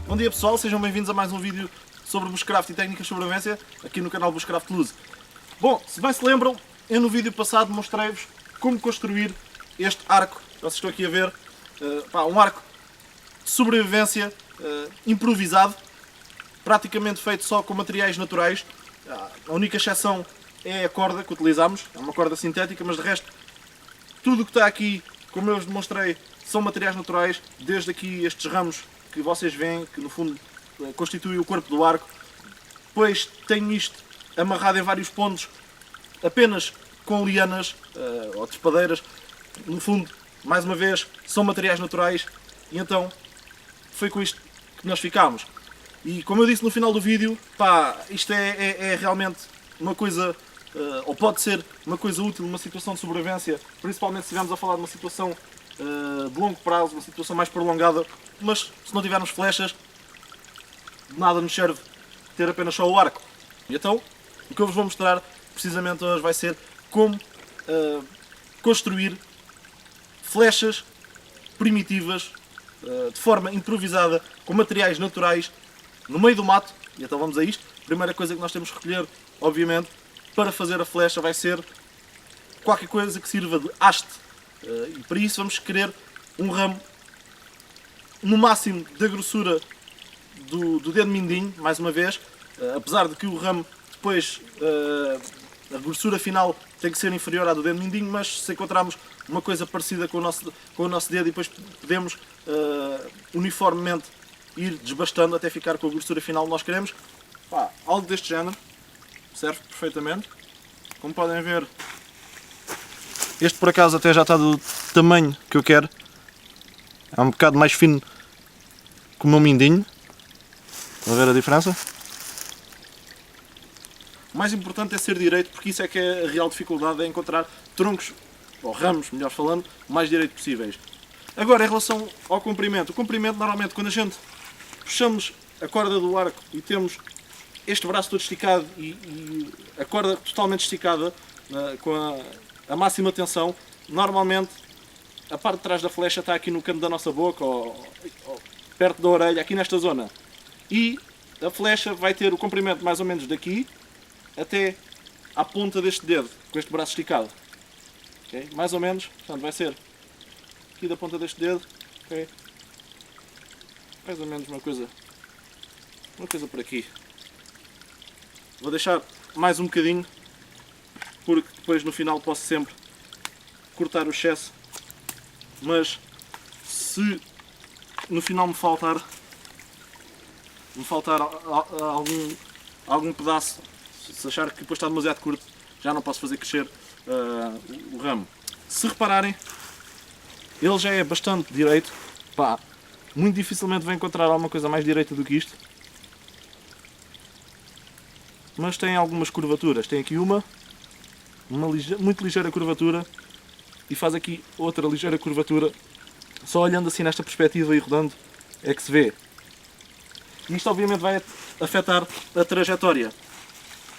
Bom dia pessoal, sejam bem-vindos a mais um vídeo sobre bushcraft e técnicas de sobrevivência aqui no canal Bushcraft Luz. Bom, se bem se lembram, eu no vídeo passado mostrei-vos como construir este arco que vocês estão aqui a ver. Um arco de sobrevivência improvisado, praticamente feito só com materiais naturais. A única exceção é a corda que utilizamos, é uma corda sintética, mas de resto tudo o que está aqui, como eu vos demonstrei, são materiais naturais, desde aqui estes ramos que vocês veem, que no fundo constituem o corpo do arco. Depois tenho isto amarrado em vários pontos, apenas com lianas ou trepadeiras. No fundo, mais uma vez, são materiais naturais e então foi com isto que nós ficámos. E como eu disse no final do vídeo, isto é realmente uma coisa, ou pode ser uma coisa útil numa situação de sobrevivência, principalmente se estivermos a falar de uma situação de longo prazo, uma situação mais prolongada, mas se não tivermos flechas, de nada nos serve ter apenas só o arco. E então, o que eu vos vou mostrar precisamente hoje vai ser como construir flechas primitivas, de forma improvisada, com materiais naturais, no meio do mato. E então vamos a isto. A primeira coisa que nós temos que recolher, obviamente, para fazer a flecha vai ser qualquer coisa que sirva de haste. E para isso vamos querer um ramo no máximo da grossura do dedo mindinho, mais uma vez, apesar de que o ramo depois, a grossura final tem que ser inferior à do dedo mindinho, mas se encontrarmos uma coisa parecida com o nosso dedo e depois podemos uniformemente ir desbastando até ficar com a grossura final que nós queremos, algo deste género serve perfeitamente. Como podem ver, este por acaso até já está do tamanho que eu quero. É um bocado mais fino que o meu mindinho. Estão a ver a diferença? O mais importante é ser direito, porque isso é que é a real dificuldade, é encontrar troncos, ou ramos, melhor falando, o mais direito possíveis. Agora, em relação ao comprimento. O comprimento, normalmente, quando a gente puxamos a corda do arco e temos este braço todo esticado e a corda totalmente esticada, com a máxima tensão, normalmente a parte de trás da flecha está aqui no canto da nossa boca ou perto da orelha, aqui nesta zona. E a flecha vai ter o comprimento mais ou menos daqui até à ponta deste dedo, com este braço esticado. Okay? Mais ou menos, portanto vai ser aqui da ponta deste dedo, okay? Mais ou menos uma coisa por aqui. Vou deixar mais um bocadinho, porque depois no final posso sempre cortar o excesso, mas se no final me faltar algum pedaço, se achar que depois está demasiado curto, já não posso fazer crescer o ramo. Se repararem, ele já é bastante direito, muito dificilmente vai encontrar alguma coisa mais direita do que isto. Mas tem algumas curvaturas, tem aqui uma muito ligeira curvatura e faz aqui outra ligeira curvatura. Só olhando assim nesta perspectiva e rodando é que se vê. Isto obviamente vai afetar a trajetória.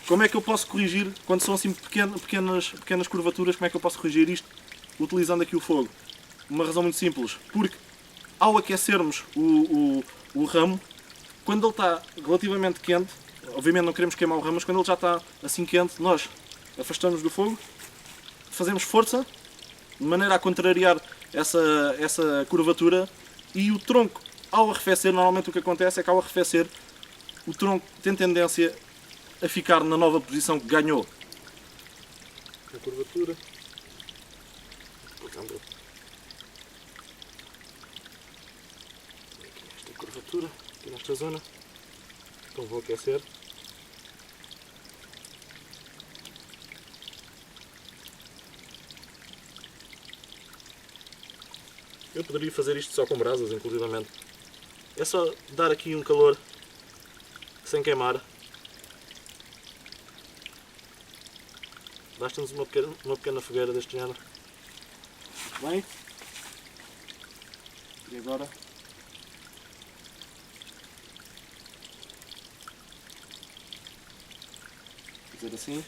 Como é que eu posso corrigir, quando são assim pequenas curvaturas, como é que eu posso corrigir isto utilizando aqui o fogo? Uma razão muito simples, porque ao aquecermos o ramo, quando ele está relativamente quente, obviamente não queremos queimar o ramo, mas quando ele já está assim quente, nós afastamos do fogo, fazemos força, de maneira a contrariar essa curvatura, e o tronco, ao arrefecer, normalmente o que acontece é que ao arrefecer, o tronco tem tendência a ficar na nova posição que ganhou. A curvatura. Esta curvatura, aqui nesta zona. Então vou aquecer. Eu poderia fazer isto só com brasas, inclusivamente. É só dar aqui um calor sem queimar. Basta-nos uma pequena fogueira deste género. Bem. E agora? Fazer assim.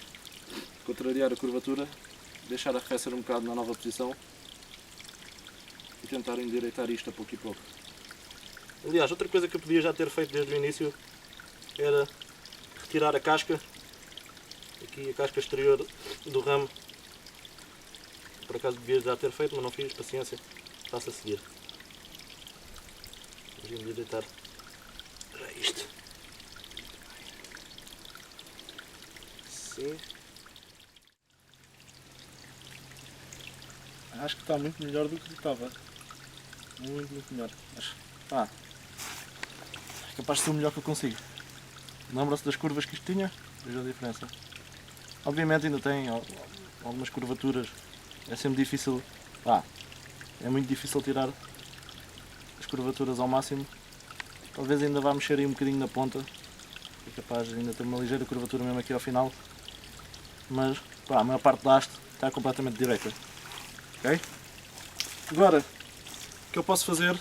Contrariar a curvatura. Deixar arrefecer um bocado na nova posição. E tentar endireitar isto a pouco e pouco. Aliás, outra coisa que eu podia já ter feito desde o início era retirar a casca, aqui a casca exterior do ramo. Por acaso devia já ter feito, mas não fiz, paciência, passa a seguir. Vamos deitar para isto. Sim. Acho que está muito melhor do que estava. Muito melhor. Mas, pá, é capaz de ser o melhor que eu consigo. Lembra-se das curvas que isto tinha? Veja a diferença. Obviamente ainda tem algumas curvaturas. É sempre difícil. Pá, é muito difícil tirar as curvaturas ao máximo. Talvez ainda vá mexer aí um bocadinho na ponta. É capaz de ainda ter uma ligeira curvatura mesmo aqui ao final. Mas, pá, a maior parte da haste está completamente direita. Ok? Agora, o que eu posso fazer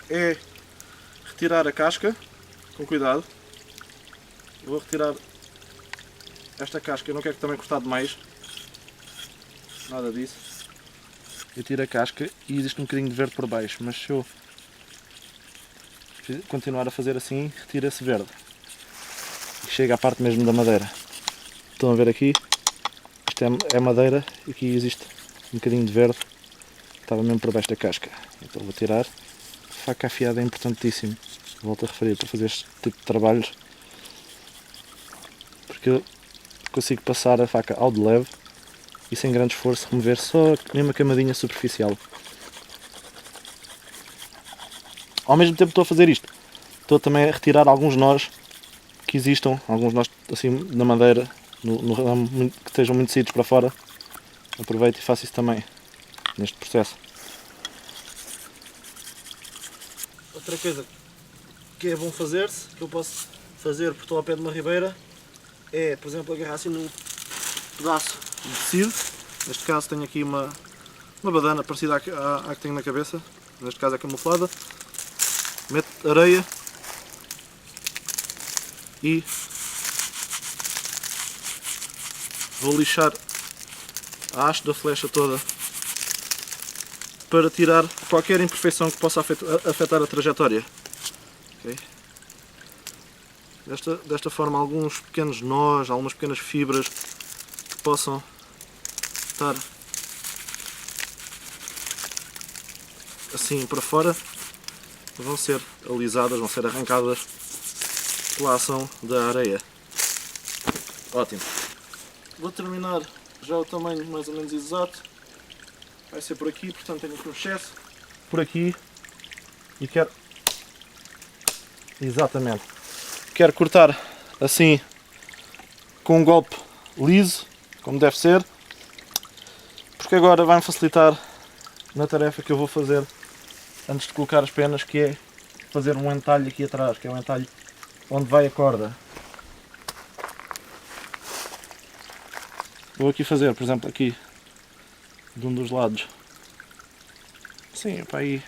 é retirar a casca, com cuidado. Vou retirar esta casca, eu não quero que também cortar demais. Nada disso. Eu tiro a casca e existe um bocadinho de verde por baixo, mas se eu continuar a fazer assim, retira-se verde. E chega à parte mesmo da madeira. Estão a ver aqui? Isto é madeira e aqui existe um bocadinho de verde. Estava mesmo por baixo da casca. Então vou tirar. A faca afiada é importantíssimo. Volto a referir para fazer este tipo de trabalhos. Porque eu consigo passar a faca ao de leve e sem grande esforço remover só mesmo a camadinha superficial. Ao mesmo tempo que estou a fazer isto, estou também a retirar alguns nós que existam, alguns nós assim na madeira, no ramo, que estejam muito saídos para fora. Aproveito e faço isso também neste processo. Outra coisa que é bom fazer-se, que eu posso fazer porque estou ao pé de uma ribeira, é, por exemplo, agarrar assim num pedaço de tecido. Neste caso tenho aqui uma badana parecida à que tenho na cabeça, neste caso é camuflada. Meto areia e vou lixar a haste da flecha toda para tirar qualquer imperfeição que possa afetar a trajetória. Okay? Desta forma, alguns pequenos nós, algumas pequenas fibras que possam estar assim para fora vão ser alisadas, vão ser arrancadas pela ação da areia. Ótimo. Vou terminar já o tamanho mais ou menos exato. Vai ser por aqui, portanto tenho aqui um excesso. Por aqui. E quero... Exatamente. Quero cortar assim, com um golpe liso, como deve ser. Porque agora vai-me facilitar na tarefa que eu vou fazer antes de colocar as penas, que é fazer um entalhe aqui atrás, que é um entalhe onde vai a corda. Vou aqui fazer, por exemplo, aqui de um dos lados, sim, para aí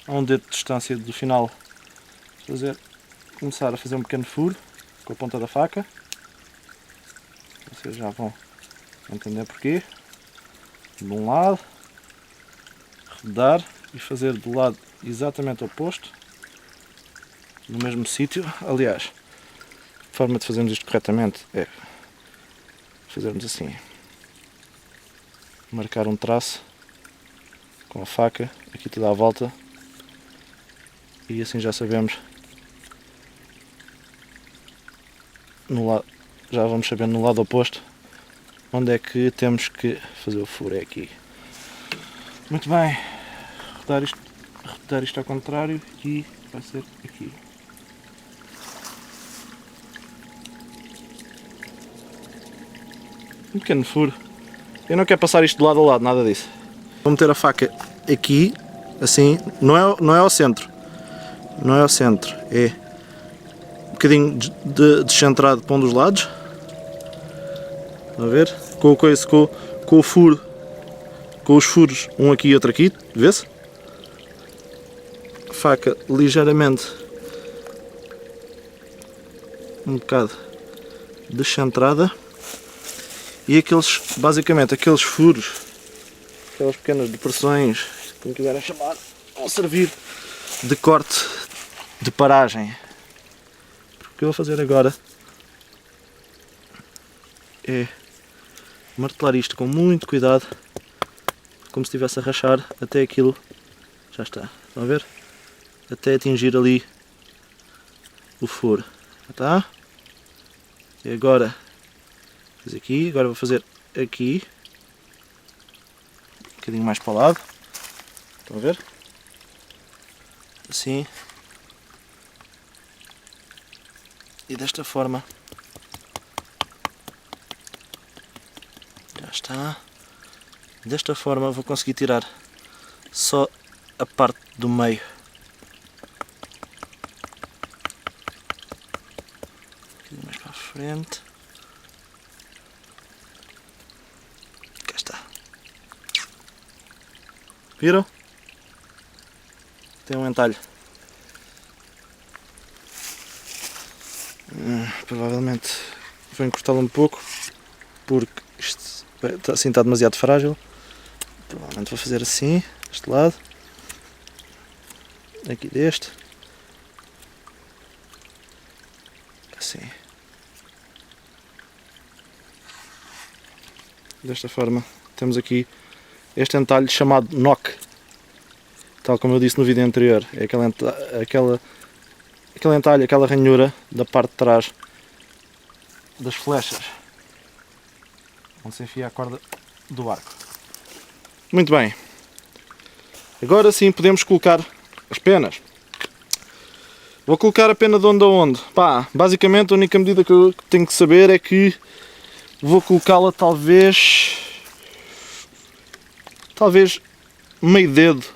a um dedo de distância do final, começar a fazer um pequeno furo com a ponta da faca. Vocês já vão entender porquê. De um lado, rodar e fazer do lado exatamente oposto, no mesmo sítio. Aliás, a forma de fazermos isto corretamente é fazermos assim, marcar um traço com a faca aqui toda à volta, e assim já sabemos no lado, já vamos sabendo no lado oposto onde é que temos que fazer o furo. É aqui. Muito bem, rodar isto ao contrário e vai ser aqui. Um pequeno furo. Eu não quero passar isto de lado a lado, nada disso. Vou meter a faca aqui, assim, não é ao centro. Não é ao centro, é um bocadinho descentrado para um dos lados. A ver? Com o furo, com os furos, um aqui e outro aqui, vê-se? Faca ligeiramente um bocado descentrada. E basicamente aqueles furos, aquelas pequenas depressões, como quiserem chamar, vão servir de corte de paragem. O que eu vou fazer agora é martelar isto com muito cuidado, como se estivesse a rachar até aquilo, já está, estão a ver? Até atingir ali o furo, já está? E agora, fiz aqui, agora vou fazer aqui, um bocadinho mais para o lado, estão a ver? Assim, e desta forma, já está. Desta forma vou conseguir tirar só a parte do meio. Um bocadinho mais para a frente. Cá está. Viram? Tem um entalhe. Provavelmente vou encurtá-lo um pouco, porque isto assim está demasiado frágil. Provavelmente vou fazer assim, deste lado, aqui deste, assim. Desta forma temos aqui este entalhe chamado knock, tal como eu disse no vídeo anterior, é aquele entalhe, aquela ranhura da parte de trás das flechas, onde se enfia a corda do arco. Muito bem, agora sim podemos colocar as penas. Vou colocar a pena de onde a onde? Pá, basicamente a única medida que eu tenho que saber é que vou colocá-la talvez meio dedo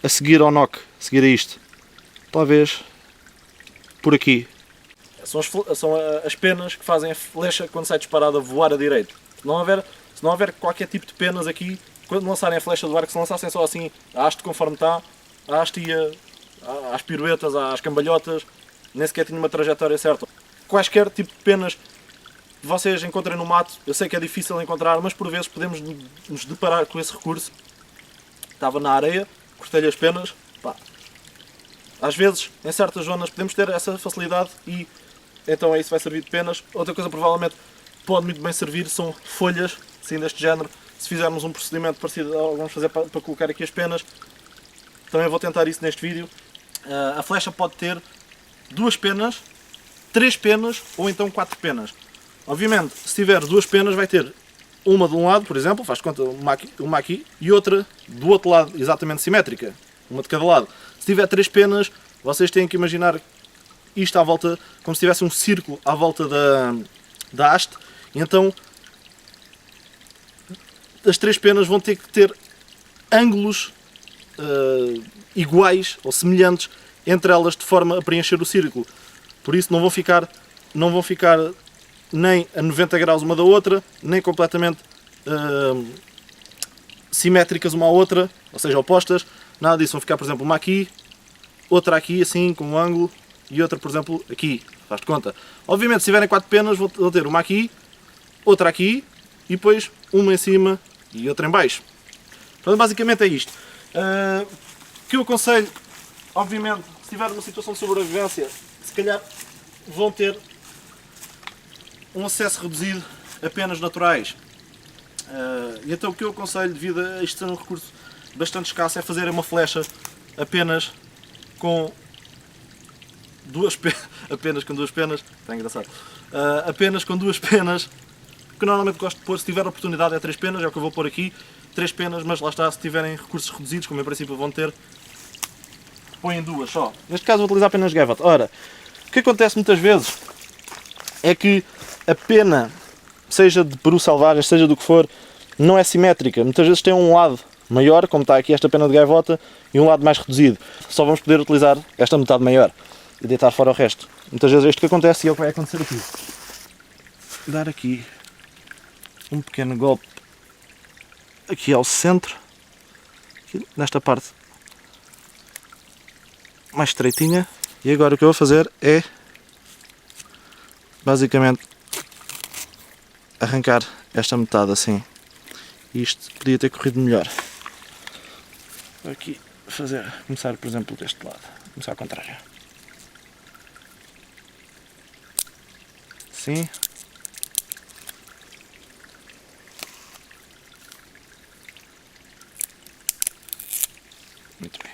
a seguir ao knock, a seguir a isto. Talvez por aqui. São as penas que fazem a flecha quando sai disparada voar a direito. Se não houver qualquer tipo de penas aqui, quando lançarem a flecha do arco, se lançassem só assim a haste conforme está, a haste ia às piruetas, às cambalhotas, nem sequer tinha uma trajetória certa. Quaisquer tipo de penas que vocês encontrem no mato, eu sei que é difícil encontrar, mas por vezes podemos nos deparar com esse recurso. Estava na areia, cortei-lhe as penas, pá. Às vezes, em certas zonas, podemos ter essa facilidade e então isso vai servir de penas. Outra coisa provavelmente pode muito bem servir são folhas, assim deste género. Se fizermos um procedimento parecido ao que vamos fazer para colocar aqui as penas, também vou tentar isso neste vídeo. A flecha pode ter 2 penas, 3 penas ou então 4 penas. Obviamente, se tiver 2 penas vai ter uma de um lado, por exemplo, faz de conta uma aqui e outra do outro lado, exatamente simétrica, uma de cada lado. Se tiver 3 penas, vocês têm que imaginar isto à volta, como se tivesse um círculo à volta da haste, e então as 3 penas vão ter que ter ângulos iguais ou semelhantes entre elas de forma a preencher o círculo. Por isso não vão ficar nem a 90 graus uma da outra, nem completamente simétricas uma à outra, ou seja, opostas. Nada disso, vão ficar, por exemplo, uma aqui, outra aqui, assim, com um ângulo, e outra, por exemplo, aqui, faz de conta. Obviamente, se tiverem 4 penas, vou ter uma aqui, outra aqui, e depois uma em cima e outra em baixo. Portanto, basicamente é isto. O que eu aconselho, obviamente, se estiver numa situação de sobrevivência, se calhar vão ter um acesso reduzido a penas naturais. E então o que eu aconselho, devido a isto ser um recurso bastante escasso, é fazer uma flecha apenas com 2 penas. Apenas com 2 penas. Está engraçado. Apenas com 2 penas. Que normalmente gosto de pôr, se tiver a oportunidade, é 3 penas, é o que eu vou pôr aqui. 3 penas, mas lá está, se tiverem recursos reduzidos, como em princípio vão ter, põem 2 só. Neste caso vou utilizar apenas gaivota. Ora, o que acontece muitas vezes é que a pena, seja de peru selvagem, seja do que for, não é simétrica. Muitas vezes tem um lado maior, como está aqui esta pena de gaivota, e um lado mais reduzido. Só vamos poder utilizar esta metade maior e deitar fora o resto. Muitas vezes é isto que acontece e é o que vai acontecer aqui. Dar aqui um pequeno golpe aqui ao centro, aqui nesta parte mais estreitinha, e agora o que eu vou fazer é basicamente arrancar esta metade assim. Isto podia ter corrido melhor. Aqui começar, por exemplo, deste lado. Começar ao contrário. Sim. Muito bem.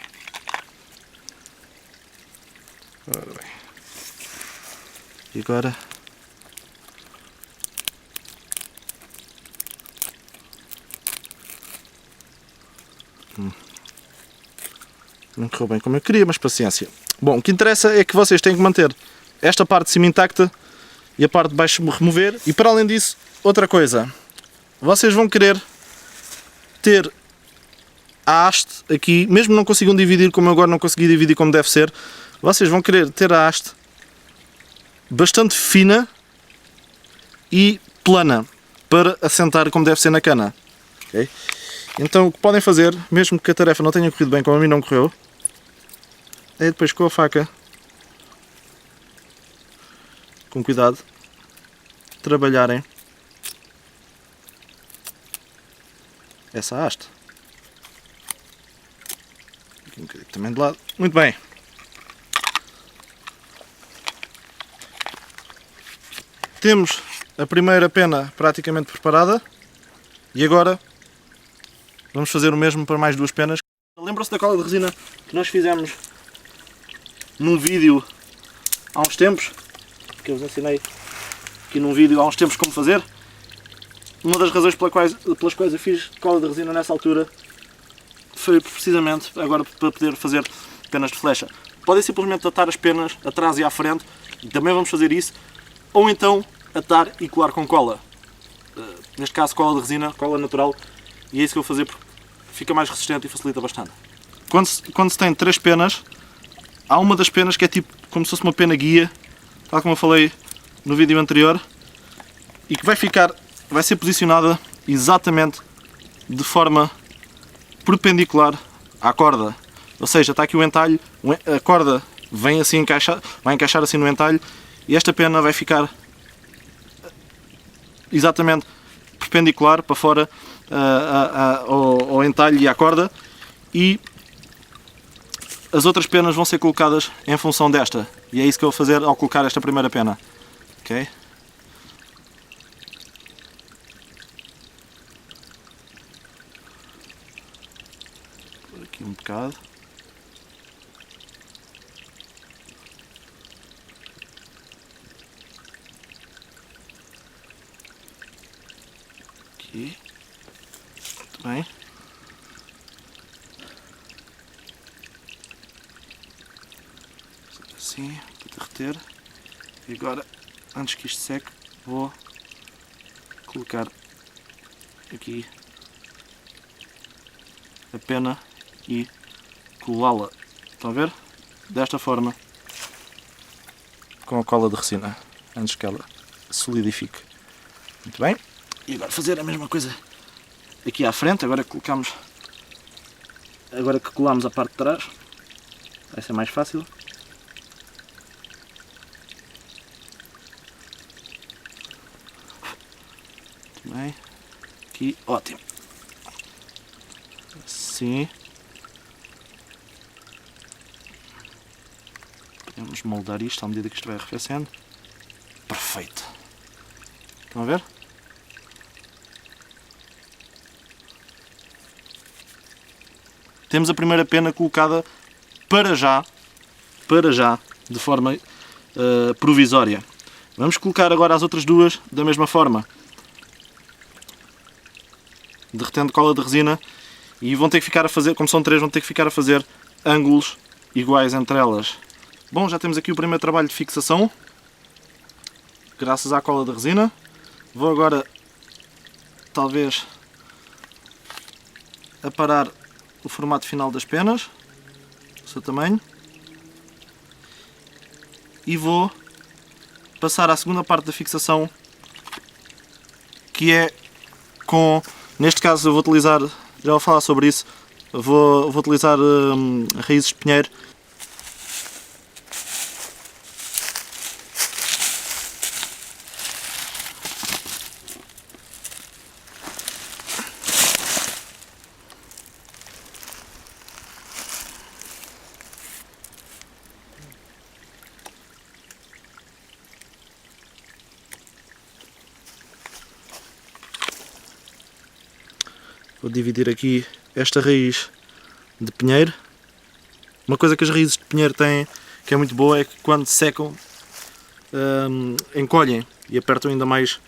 Ora bem. E agora... Não correu bem como eu queria, mas paciência. Bom, o que interessa é que vocês têm que manter esta parte de cima intacta e a parte de baixo remover. E para além disso, outra coisa. Vocês vão querer ter a haste aqui, mesmo não consigam dividir como eu agora não consegui dividir como deve ser, vocês vão querer ter a haste bastante fina e plana para assentar como deve ser na cana. Okay? Então o que podem fazer, mesmo que a tarefa não tenha corrido bem como a mim não correu, é depois com a faca, com cuidado, trabalharem essa haste. Aqui um bocadinho também de lado. Muito bem. Temos a primeira pena praticamente preparada e agora vamos fazer o mesmo para mais duas penas. Lembram-se da cola de resina que nós fizemos num vídeo há uns tempos? Que eu vos ensinei aqui num vídeo há uns tempos como fazer. Uma das razões pelas quais eu fiz cola de resina nessa altura foi precisamente agora para poder fazer penas de flecha. Podem simplesmente atar as penas atrás e à frente, e também vamos fazer isso, ou então atar e colar com cola. Neste caso cola de resina, cola natural, e é isso que eu vou fazer porque fica mais resistente e facilita bastante. Quando se tem três penas, há uma das penas que é tipo como se fosse uma pena guia, tal como eu falei no vídeo anterior, e que vai ser posicionada exatamente de forma perpendicular à corda. Ou seja, está aqui o entalhe, a corda vem assim vai encaixar assim no entalhe e esta pena vai ficar exatamente perpendicular para fora ao entalhe e à corda, e as outras penas vão ser colocadas em função desta, e é isso que eu vou fazer ao colocar esta primeira pena. Ok? Por aqui um bocado. Aqui. Muito bem. Assim, para derreter. E agora, antes que isto seque, vou colocar aqui a pena e colá-la. Estão a ver? Desta forma, com a cola de resina, antes que ela solidifique. Muito bem. E agora fazer a mesma coisa aqui à frente, agora que colamos a parte de trás, vai ser mais fácil. Muito bem. Aqui, ótimo. Assim. Podemos moldar isto à medida que isto vai arrefecendo. Perfeito. Estão a ver? Temos a primeira pena colocada para já, de forma provisória. Vamos colocar agora as outras duas da mesma forma, derretendo cola de resina, e vão ter que ficar a fazer, como são três, vão ter que ficar a fazer ângulos iguais entre elas. Bom, já temos aqui o primeiro trabalho de fixação, graças à cola de resina. Vou agora, talvez, aparar o formato final das penas, o seu tamanho, e vou passar à segunda parte da fixação, que é com, neste caso eu vou utilizar, já vou falar sobre isso, vou utilizar raízes de pinheiro. Vou dividir aqui esta raiz de pinheiro. Uma coisa que as raízes de pinheiro têm, que é muito boa, é que quando secam, encolhem e apertam ainda mais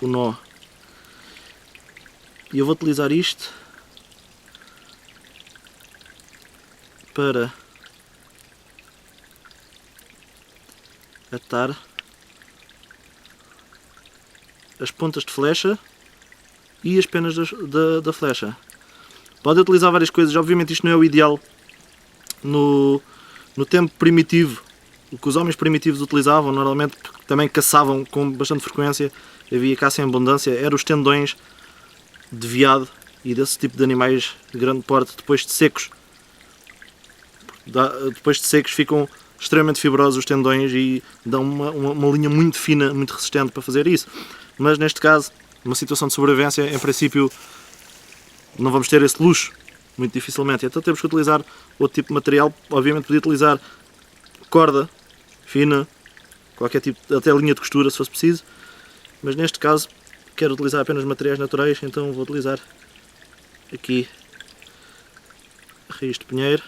o nó. E eu vou utilizar isto para atar as pontas de flecha e as penas da flecha. Pode utilizar várias coisas, obviamente isto não é o ideal no tempo primitivo. O que os homens primitivos utilizavam, normalmente porque também caçavam com bastante frequência, havia caça em abundância, eram os tendões de veado e desse tipo de animais de grande porte, depois de secos. Depois de secos ficam extremamente fibrosos os tendões e dão uma linha muito fina, muito resistente para fazer isso. Mas neste caso, numa situação de sobrevivência, em princípio não vamos ter esse luxo, muito dificilmente. Então temos que utilizar outro tipo de material. Obviamente podia utilizar corda fina, qualquer tipo, até linha de costura se fosse preciso, mas neste caso quero utilizar apenas materiais naturais, então vou utilizar aqui a raiz de pinheiro,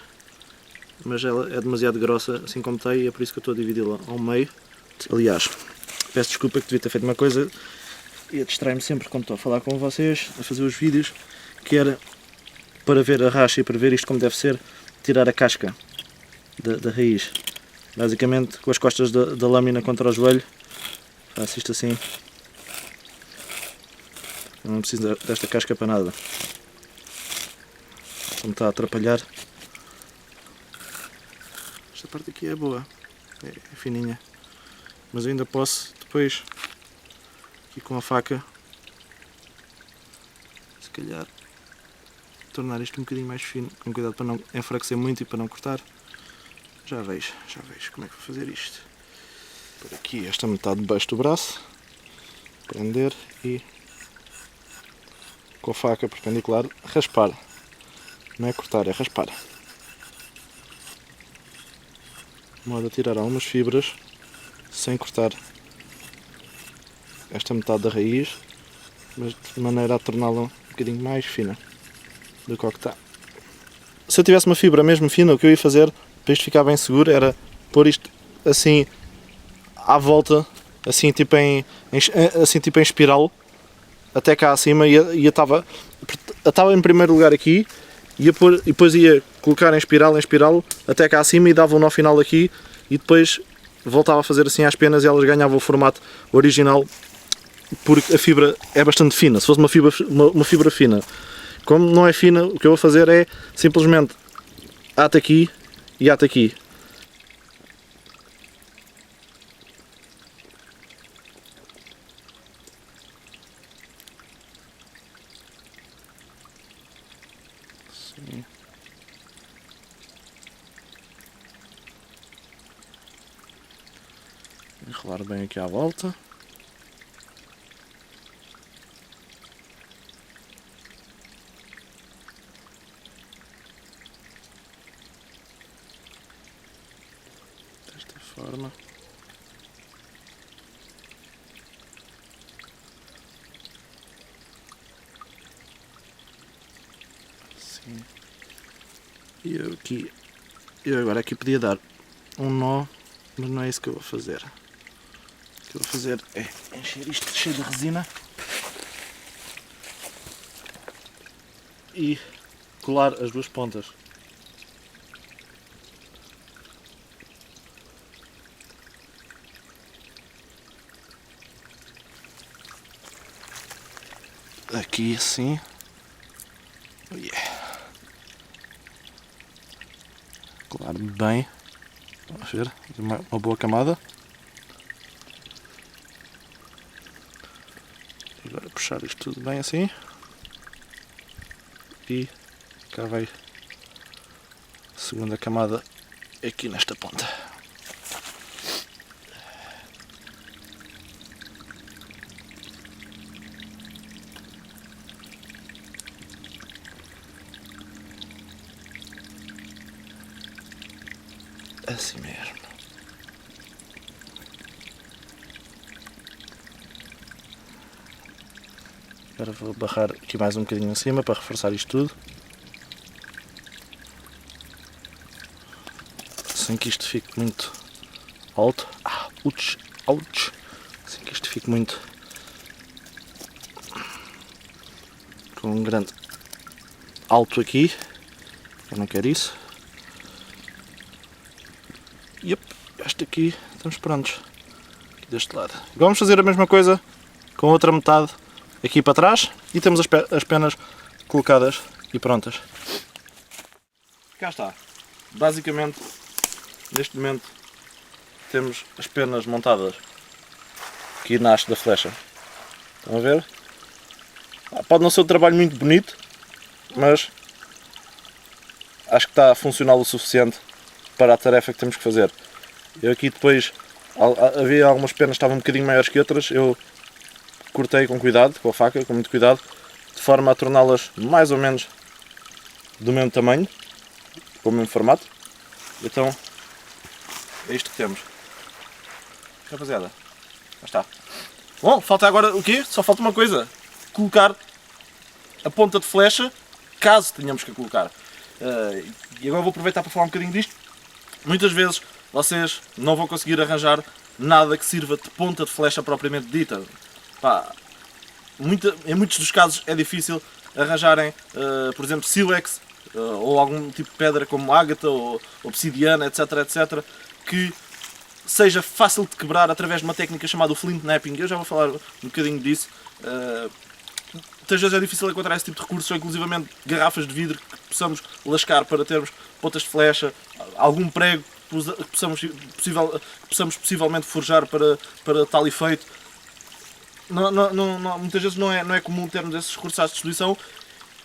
mas ela é demasiado grossa assim como está e é por isso que eu estou a dividi-la ao meio. Aliás, peço desculpa que devia ter feito uma coisa e a distrair-me sempre quando estou a falar com vocês, a fazer os vídeos, que era para ver a racha e para ver isto como deve ser, tirar a casca da raiz. Basicamente com as costas da lâmina contra o joelho, faço isto assim, não preciso desta casca para nada, como está a atrapalhar. Esta parte aqui é boa, é fininha, mas eu ainda posso depois, aqui com a faca, se calhar tornar isto um bocadinho mais fino, com cuidado para não enfraquecer muito e para não cortar. Já vejo como é que vou fazer isto. Por aqui esta metade debaixo do braço, prender e com a faca perpendicular raspar. Não é cortar, é raspar. De modo a tirar algumas fibras sem cortar esta metade da raiz, mas de maneira a torná-la um bocadinho mais fina do que está. Se eu tivesse uma fibra mesmo fina, o que eu ia fazer para isto ficar bem seguro era pôr isto assim à volta, assim tipo em espiral, até cá acima, e estava em primeiro lugar aqui, e depois ia colocar em espiral até cá acima e dava um nó final aqui e depois voltava a fazer assim às penas e elas ganhavam o formato original, porque a fibra é bastante fina. Se fosse uma fibra fina, como não é fina, o que eu vou fazer é simplesmente ato aqui e ato aqui. Assim. Enrolar bem aqui à volta. Desta forma. Assim. E eu agora aqui podia dar um nó, mas não é isso que eu vou fazer. O que eu vou fazer é encher isto cheio de resina e colar as duas pontas. Aqui assim. Oh yeah. Colar bem. Vamos ver, uma boa camada. Agora puxar isto tudo bem assim. E cá vai a segunda camada aqui nesta ponta. Assim mesmo. Agora vou barrar aqui mais um bocadinho em cima para reforçar isto tudo. Sem que isto fique muito alto. Ouch, ouch. Sem que isto fique muito com um grande alto aqui. Eu não quero isso. Yep, este aqui estamos prontos. Aqui deste lado. Agora vamos fazer a mesma coisa com a outra metade aqui para trás e temos as penas colocadas e prontas. Cá está. Basicamente, neste momento, temos as penas montadas aqui na haste da flecha. Estão a ver? Pode não ser um trabalho muito bonito, mas acho que está funcional o suficiente para a tarefa que temos que fazer. Eu aqui depois, havia algumas penas que estavam um bocadinho maiores que outras, eu cortei com cuidado, com a faca, com muito cuidado, de forma a torná-las mais ou menos do mesmo tamanho, com o mesmo formato. Então, é isto que temos. Rapaziada, já está. Bom, falta agora o quê? Só falta uma coisa. Colocar a ponta de flecha, caso tenhamos que a colocar. E agora vou aproveitar para falar um bocadinho disto. Muitas vezes vocês não vão conseguir arranjar nada que sirva de ponta de flecha propriamente dita. Em muitos dos casos é difícil arranjarem, por exemplo, sílex ou algum tipo de pedra como ágata ou obsidiana, etc, etc, que seja fácil de quebrar através de uma técnica chamada o flint knapping. Eu já vou falar um bocadinho disso. Muitas vezes é difícil encontrar esse tipo de recursos, ou inclusivamente garrafas de vidro que possamos lascar para termos pontas de flecha, algum prego que possamos possivelmente forjar para tal efeito. Muitas vezes não é comum termos esses recursos à disposição,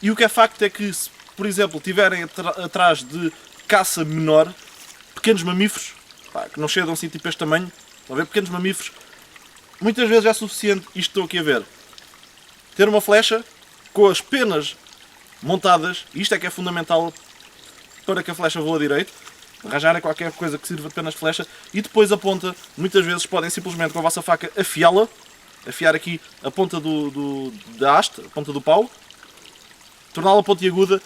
e o que é facto é que, se, por exemplo, tiverem atrás de caça menor, pequenos mamíferos, que não chegam assim tipo este tamanho, estão a ver, pequenos mamíferos, muitas vezes é suficiente isto que estou aqui a ver. Ter uma flecha com as penas montadas, e isto é que é fundamental para que a flecha voe direito, arranjarem qualquer coisa que sirva de penas de flecha, e depois a ponta, muitas vezes podem simplesmente com a vossa faca afiá-la, afiar aqui a ponta da haste, a ponta do pau, torná-la pontiaguda,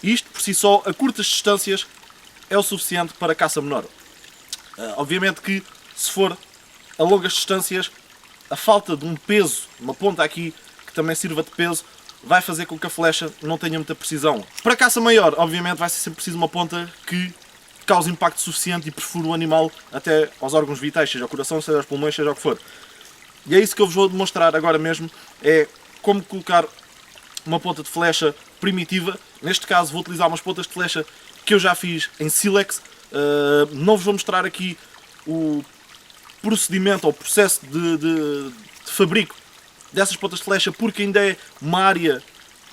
e isto por si só, a curtas distâncias, é o suficiente para caça menor. Obviamente que, se for a longas distâncias, a falta de um peso, uma ponta aqui que também sirva de peso, vai fazer com que a flecha não tenha muita precisão. Para caça maior, obviamente, vai ser sempre preciso uma ponta que cause impacto suficiente e perfure o animal até aos órgãos vitais, seja o coração, seja os pulmões, seja o que for. E é isso que eu vos vou demonstrar agora mesmo, é como colocar uma ponta de flecha primitiva. Neste caso vou utilizar umas pontas de flecha que eu já fiz em sílex. Não vos vou mostrar aqui o procedimento ou processo de fabrico dessas pontas de flecha, porque ainda é uma área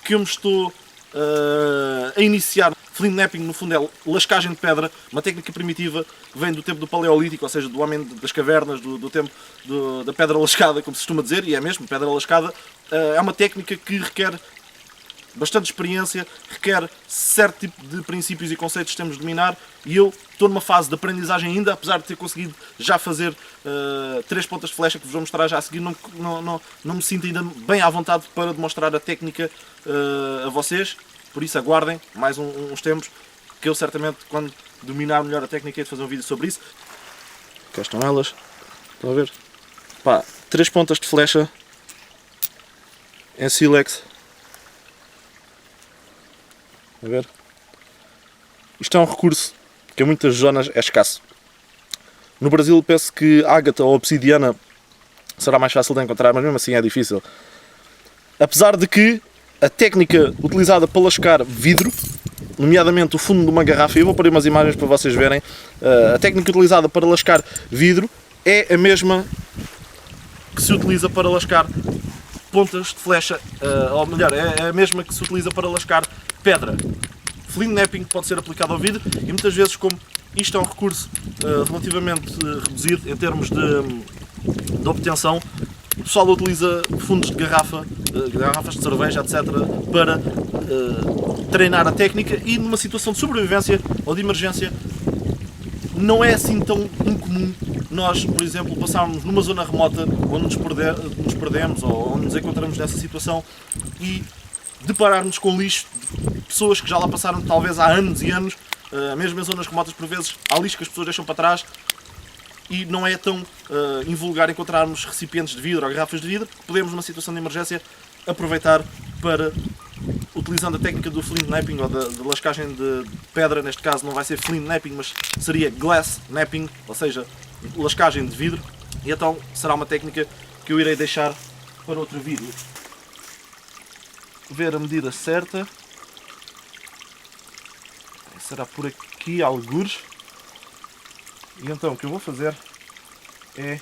que eu me estou a iniciar. Flint knapping, no fundo, é lascagem de pedra, uma técnica primitiva que vem do tempo do Paleolítico, ou seja, do homem das cavernas, do tempo da pedra lascada, como se costuma dizer, e é mesmo, pedra lascada. É uma técnica que requer bastante experiência, requer certo tipo de princípios e conceitos que temos de dominar, e eu estou numa fase de aprendizagem ainda, apesar de ter conseguido já fazer 3 pontas de flecha que vos vou mostrar já a seguir. Não me sinto ainda bem à vontade para demonstrar a técnica a vocês, por isso aguardem mais uns tempos, que eu certamente, quando dominar melhor a técnica, hei de fazer um vídeo sobre isso. Cá estão elas, estão a ver? 3 pontas de flecha em sílex. A ver? Isto é um recurso que em muitas zonas é escasso. No Brasil penso que ágata ou obsidiana será mais fácil de encontrar, mas mesmo assim é difícil. Apesar de que a técnica utilizada para lascar vidro, nomeadamente o fundo de uma garrafa, eu vou pôr umas imagens para vocês verem, a técnica utilizada para lascar vidro é a mesma que se utiliza para lascar pontas de flecha, ou melhor, é a mesma que se utiliza para lascar pedra. Flint knapping pode ser aplicado ao vidro, e muitas vezes, como isto é um recurso relativamente reduzido em termos de obtenção, o pessoal utiliza fundos de garrafas de cerveja, etc, para treinar a técnica, e numa situação de sobrevivência ou de emergência não é assim tão incomum nós, por exemplo, passarmos numa zona remota onde nos perdemos ou onde nos encontramos nessa situação e depararmos com lixo de pessoas que já lá passaram talvez há anos e anos, mesmo em zonas remotas por vezes há lixo que as pessoas deixam para trás e não é tão invulgar encontrarmos recipientes de vidro ou garrafas de vidro. Podemos, numa situação de emergência, aproveitar para, utilizando a técnica do flint napping ou da lascagem de pedra, neste caso não vai ser flint napping, mas seria glass napping, ou seja, lascagem de vidro, e então será uma técnica que eu irei deixar para outro vídeo. Ver a medida certa, será por aqui algures, e então o que eu vou fazer é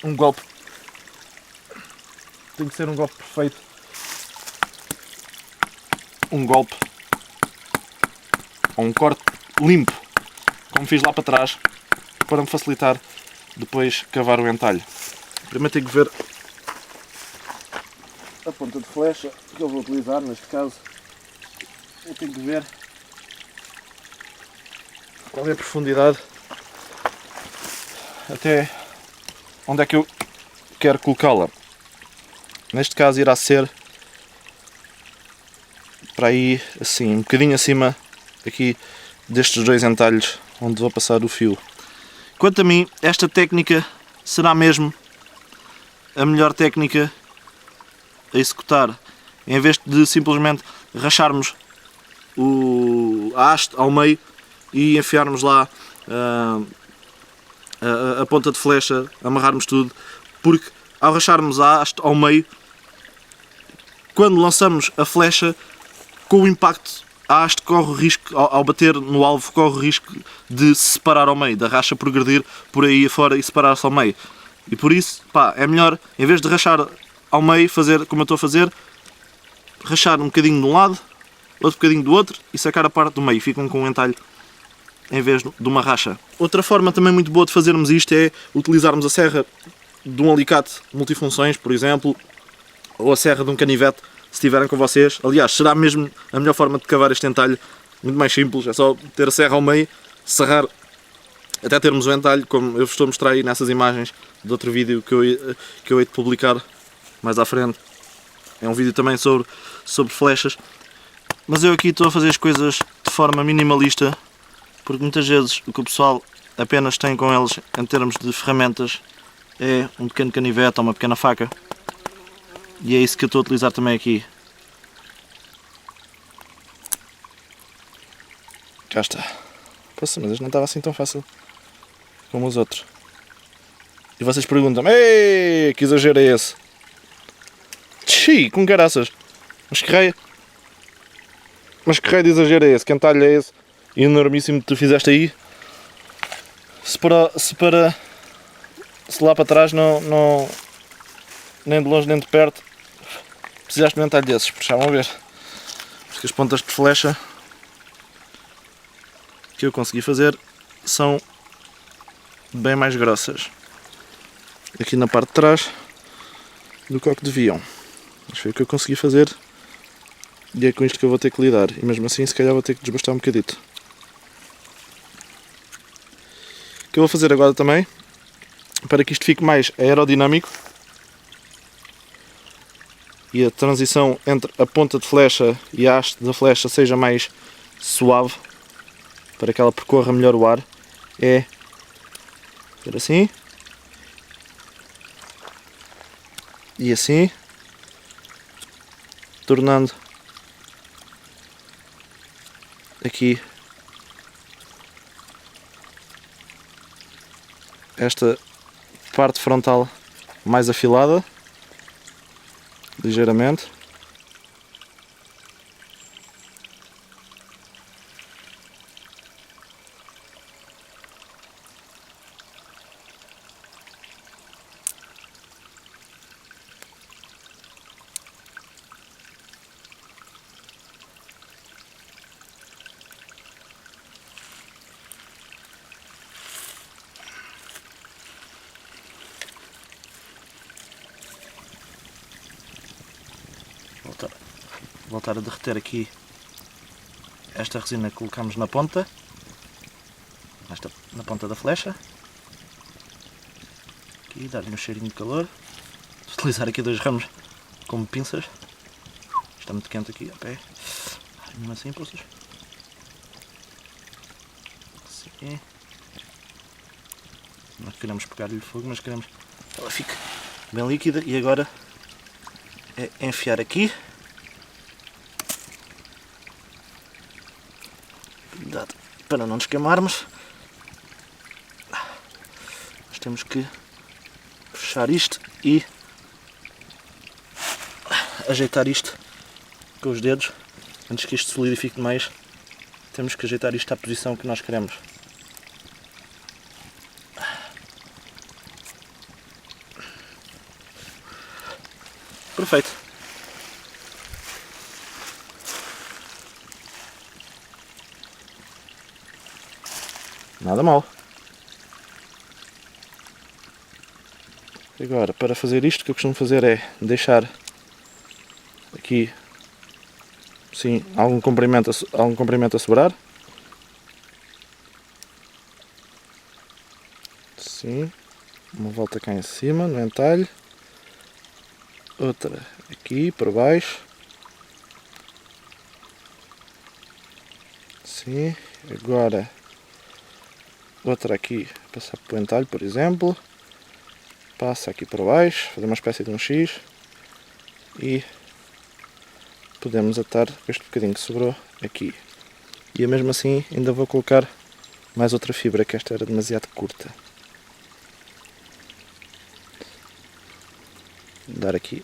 um golpe. Tem que ser um golpe perfeito. Um golpe ou um corte limpo, como fiz lá para trás, para me facilitar depois cavar o entalho. Primeiro tenho que ver a ponta de flecha que eu vou utilizar, neste caso. Eu tenho que ver qual é a profundidade até onde é que eu quero colocá-la. Neste caso irá ser para aí assim, um bocadinho acima aqui destes dois entalhos onde vou passar o fio. Quanto a mim, esta técnica será mesmo a melhor técnica a executar. Em vez de simplesmente racharmos a haste ao meio e enfiarmos lá a ponta de flecha, amarrarmos tudo, porque ao racharmos a haste ao meio, quando lançamos a flecha, com o impacto, a haste corre o risco, ao bater no alvo, corre o risco de se separar ao meio, da racha progredir por aí afora e separar-se ao meio. E por isso, pá, é melhor, em vez de rachar ao meio, fazer como eu estou a fazer, rachar um bocadinho de um lado, outro bocadinho do outro e sacar a parte do meio. Ficam com um entalho em vez de uma racha. Outra forma também muito boa de fazermos isto é utilizarmos a serra de um alicate multifunções, por exemplo, ou a serra de um canivete, se tiverem com vocês. Aliás, será mesmo a melhor forma de cavar este entalho, muito mais simples, é só ter a serra ao meio, serrar até termos o entalho, como eu vos estou a mostrar aí nessas imagens de outro vídeo que eu hei de publicar mais à frente. É um vídeo também sobre flechas, mas eu aqui estou a fazer as coisas de forma minimalista, porque muitas vezes o que o pessoal apenas tem com eles em termos de ferramentas é um pequeno canivete ou uma pequena faca, e é isso que eu estou a utilizar também aqui. Cá está. Poxa, mas este não estava assim tão fácil como os outros. E vocês perguntam-me: ei, que exagero é esse? Xiii, com caraças. Mas que raio de exagero é esse? Que entalho é esse enormíssimo que tu fizeste aí? Se lá para trás não nem de longe nem de perto precisaste de um entalho desses, porque já vão ver. Porque as pontas de flecha que eu consegui fazer são bem mais grossas aqui na parte de trás do que o que deviam. Mas foi o que eu consegui fazer e é com isto que eu vou ter que lidar. E mesmo assim, se calhar vou ter que desbastar um bocadito. O que eu vou fazer agora também, para que isto fique mais aerodinâmico e a transição entre a ponta de flecha e a haste da flecha seja mais suave, para que ela percorra melhor o ar, é fazer assim e assim, tornando aqui esta parte frontal mais afilada, ligeiramente. Voltar a derreter aqui esta resina que colocamos na ponta. Esta na ponta da flecha. Aqui, dar-lhe um cheirinho de calor. Vou utilizar aqui 2 ramos como pinças. Está muito quente aqui, ok. Mesmo assim, poças. Assim. Nós queremos pegar-lhe fogo, mas queremos que ela fique bem líquida. E agora é enfiar aqui. Cuidado para não nos queimarmos. Nós temos que fechar isto e ajeitar isto com os dedos. Antes que isto solidifique mais, temos que ajeitar isto à posição que nós queremos. Perfeito. Nada mal. Agora, para fazer isto, o que eu costumo fazer é deixar aqui sim, algum comprimento a sobrar. Sim, uma volta cá em cima no entalhe, outra aqui por baixo. Sim, agora outra aqui, passar para o entalhe, por exemplo. Passa aqui por baixo, fazer uma espécie de um X e podemos atar este bocadinho que sobrou aqui. E eu mesmo assim ainda vou colocar mais outra fibra, que esta era demasiado curta. Dar aqui,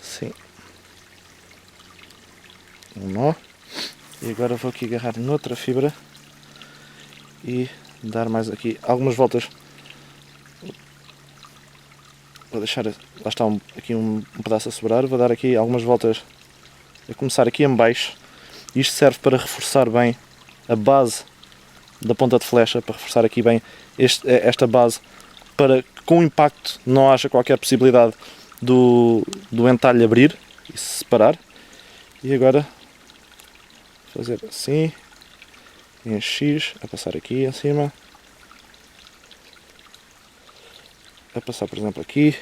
sim, um nó. E agora vou aqui agarrar noutra fibra e dar mais aqui algumas voltas. Vou deixar, lá está aqui um pedaço a sobrar, vou dar aqui algumas voltas a começar aqui em baixo. Isto serve para reforçar bem a base da ponta de flecha, para reforçar aqui bem esta base, para que com o impacto não haja qualquer possibilidade do entalhe abrir e se separar. E agora fazer assim, em X, a passar aqui em cima. A passar, por exemplo, aqui,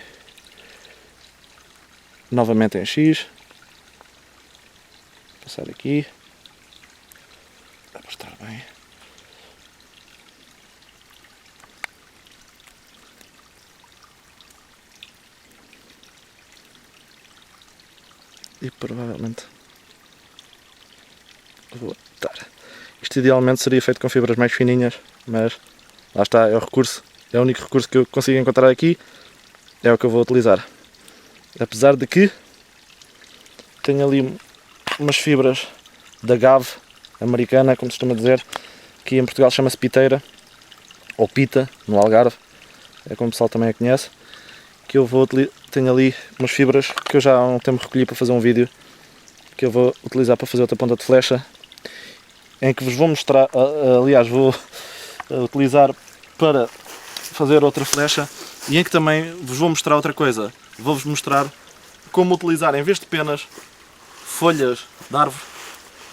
novamente em X, passar aqui, apertar bem, e provavelmente vou atar. Isto idealmente seria feito com fibras mais fininhas, mas lá está, é o recurso. É o único recurso que eu consigo encontrar aqui, é o que eu vou utilizar. Apesar de que tenho ali umas fibras da Gave americana, como se costuma dizer, que em Portugal chama-se piteira, ou pita, no Algarve, é como o pessoal também a conhece, que eu vou tenho ali umas fibras que eu já há um tempo recolhi para fazer um vídeo, que eu vou utilizar para fazer outra ponta de flecha, em que vos vou mostrar, aliás, vou utilizar para fazer outra flecha, e em que também vos vou mostrar outra coisa. Vou-vos mostrar como utilizar, em vez de penas, folhas de árvore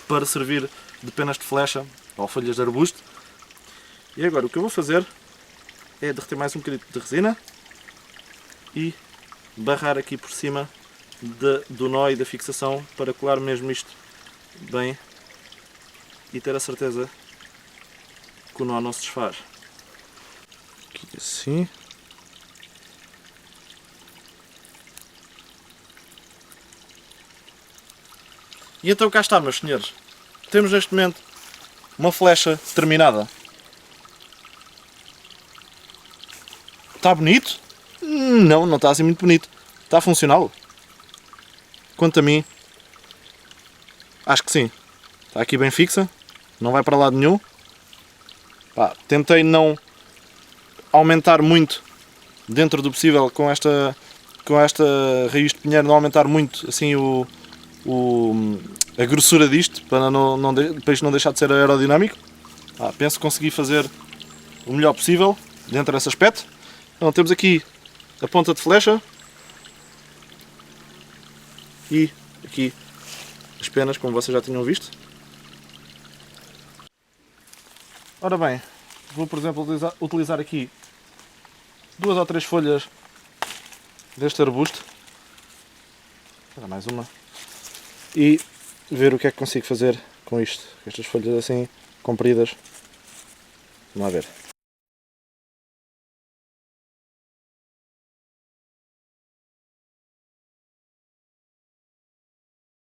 para servir de penas de flecha, ou folhas de arbusto. E agora o que eu vou fazer é derreter mais um bocadinho de resina e barrar aqui por cima do nó e da fixação, para colar mesmo isto bem e ter a certeza que o nó não se desfaz. Aqui assim. E então cá está, meus senhores. Temos neste momento uma flecha terminada. Está bonito? Não, não está assim muito bonito. Está funcional. Quanto a mim, acho que sim. Está aqui bem fixa. Não vai para lado nenhum. Pá, tentei não aumentar muito dentro do possível com esta raiz de pinheiro, não aumentar muito assim a grossura disto, para isto não deixar de ser aerodinâmico. Penso que consegui fazer o melhor possível dentro desse aspecto. Então temos aqui a ponta de flecha e aqui as penas, como vocês já tinham visto. Ora bem, Vou, por exemplo, utilizar aqui 2 ou 3 folhas deste arbusto. Era mais uma. E ver o que é que consigo fazer com isto. Estas folhas assim, compridas. Vamos lá ver.